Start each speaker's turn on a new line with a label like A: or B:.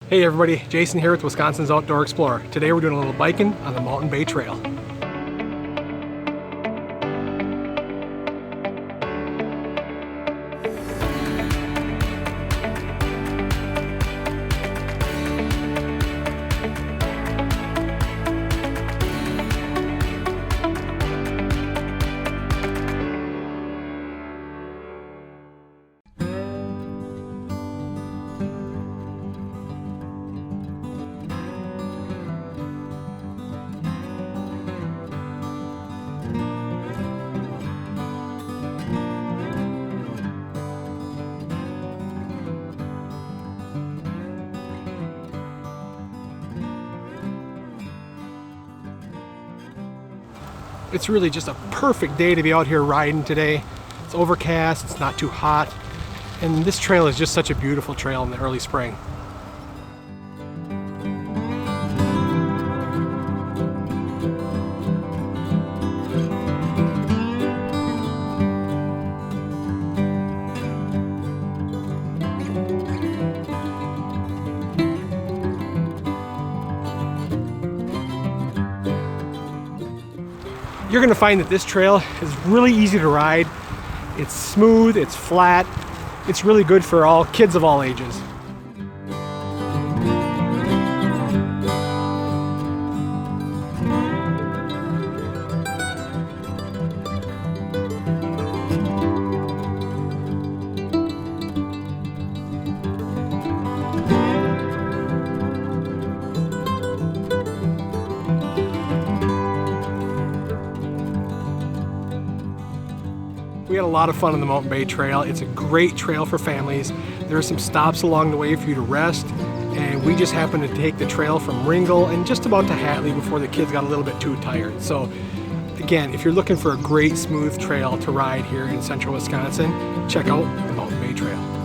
A: Hey everybody, Jason here with Wisconsin's Outdoor Explorer. Today we're doing a little biking on the Mountain Bay Trail. It's really just a perfect day to be out here riding today. It's overcast, it's not too hot, and this trail is just such a beautiful trail in the early spring. You're going to find that this trail is really easy to ride. It's smooth, it's flat, it's really good for all kids of all ages. We had a lot of fun on the Mountain Bay Trail. It's a great trail for families. There are some stops along the way for you to rest, and we just happened to take the trail from Ringgold and just about to Hatley before the kids got a little bit too tired. So again, if you're looking for a great smooth trail to ride here in central Wisconsin, check out the Mountain Bay Trail.